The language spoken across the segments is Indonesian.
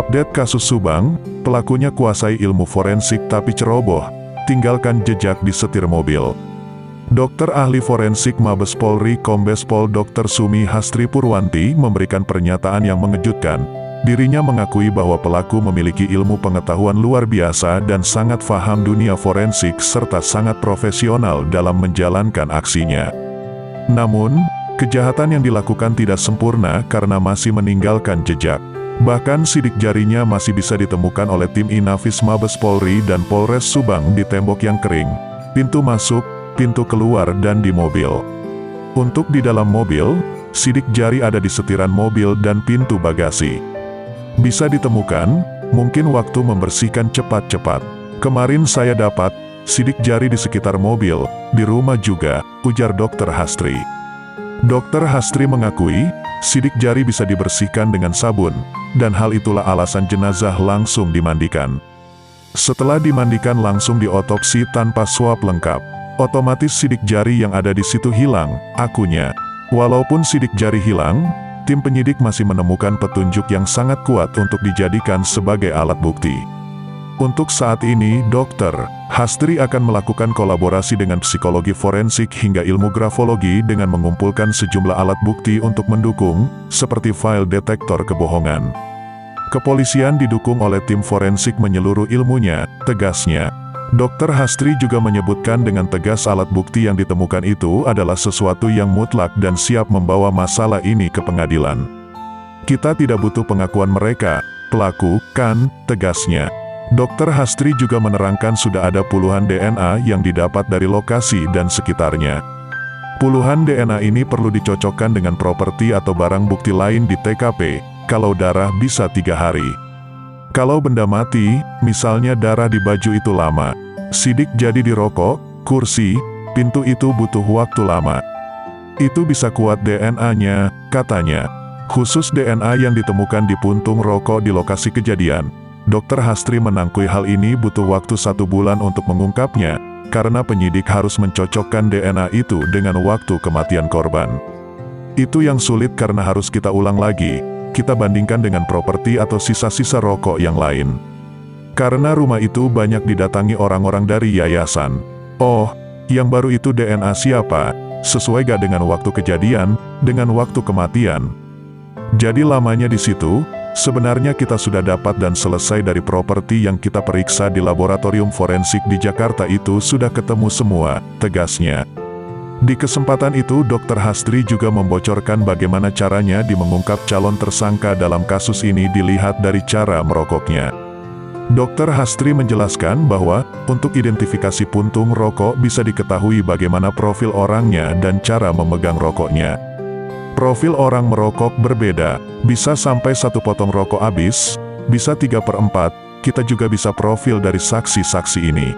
Update kasus Subang, pelakunya kuasai ilmu forensik tapi ceroboh, tinggalkan jejak di setir mobil. Dokter ahli forensik Mabes Polri Kombes Pol Dr. Sumi Hastri Purwanti memberikan pernyataan yang mengejutkan. Dirinya mengakui bahwa pelaku memiliki ilmu pengetahuan luar biasa dan sangat paham dunia forensik serta sangat profesional dalam menjalankan aksinya. Namun, kejahatan yang dilakukan tidak sempurna karena masih meninggalkan jejak. Bahkan sidik jarinya masih bisa ditemukan oleh tim Inafis Mabes Polri dan Polres Subang di tembok yang kering, pintu masuk, pintu keluar dan di mobil. Untuk di dalam mobil, sidik jari ada di setiran mobil dan pintu bagasi. Bisa ditemukan, mungkin waktu membersihkan cepat-cepat. Kemarin saya dapat sidik jari di sekitar mobil, di rumah juga, ujar Dr. Hastri. Dr. Hastri mengakui, sidik jari bisa dibersihkan dengan sabun, dan hal itulah alasan jenazah langsung dimandikan. Setelah dimandikan langsung diotopsi tanpa swab lengkap. Otomatis sidik jari yang ada di situ hilang, akunya. Walaupun sidik jari hilang, tim penyidik masih menemukan petunjuk yang sangat kuat untuk dijadikan sebagai alat bukti. Untuk saat ini, Dr. Hastri akan melakukan kolaborasi dengan psikologi forensik hingga ilmu grafologi dengan mengumpulkan sejumlah alat bukti untuk mendukung, seperti file detektor kebohongan. Kepolisian didukung oleh tim forensik menyeluruh ilmunya, tegasnya. Dr. Hastri juga menyebutkan dengan tegas alat bukti yang ditemukan itu adalah sesuatu yang mutlak dan siap membawa masalah ini ke pengadilan. Kita tidak butuh pengakuan mereka, pelaku, kan, tegasnya. Dr. Hastri juga menerangkan sudah ada puluhan DNA yang didapat dari lokasi dan sekitarnya. Puluhan DNA ini perlu dicocokkan dengan properti atau barang bukti lain di TKP, kalau darah bisa 3 hari. Kalau benda mati, misalnya darah di baju itu lama. Sidik jadi di rokok, kursi, pintu itu butuh waktu lama. Itu bisa kuat DNA-nya, katanya. Khusus DNA yang ditemukan di puntung rokok di lokasi kejadian. Dr. Hastri menangkui hal ini butuh waktu 1 bulan untuk mengungkapnya, karena penyidik harus mencocokkan DNA itu dengan waktu kematian korban. Itu yang sulit karena harus kita ulang lagi, kita bandingkan dengan properti atau sisa-sisa rokok yang lain. Karena rumah itu banyak didatangi orang-orang dari yayasan. Oh, yang baru itu DNA siapa? Sesuai gak dengan waktu kejadian, dengan waktu kematian? Jadi lamanya di situ. Sebenarnya kita sudah dapat dan selesai dari properti yang kita periksa di laboratorium forensik di Jakarta itu sudah ketemu semua, tegasnya. Di kesempatan itu Dr. Hastri juga membocorkan bagaimana caranya mengungkap calon tersangka dalam kasus ini dilihat dari cara merokoknya. Dr. Hastri menjelaskan bahwa, untuk identifikasi puntung rokok bisa diketahui bagaimana profil orangnya dan cara memegang rokoknya. Profil orang merokok berbeda, bisa sampai 1 potong rokok habis, bisa 3/4, kita juga bisa profil dari saksi-saksi ini.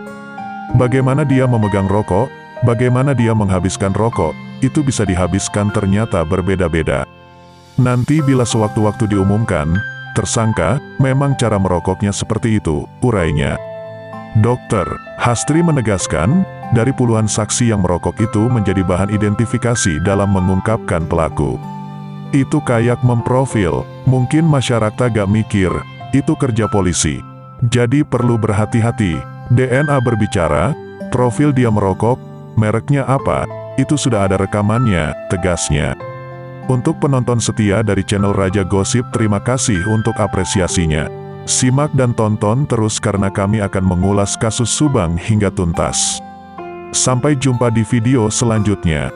Bagaimana dia memegang rokok, bagaimana dia menghabiskan rokok, itu bisa dihabiskan ternyata berbeda-beda. Nanti bila sewaktu-waktu diumumkan, tersangka, memang cara merokoknya seperti itu, urainya. Dr. Hastri menegaskan, dari puluhan saksi yang merokok itu menjadi bahan identifikasi dalam mengungkapkan pelaku. Itu kayak memprofil, mungkin masyarakat gak mikir, itu kerja polisi. Jadi perlu berhati-hati, DNA berbicara, profil dia merokok, mereknya apa, itu sudah ada rekamannya, tegasnya. Untuk penonton setia dari channel Raja Gosip, terima kasih untuk apresiasinya. Simak dan tonton terus karena kami akan mengulas kasus Subang hingga tuntas. Sampai jumpa di video selanjutnya.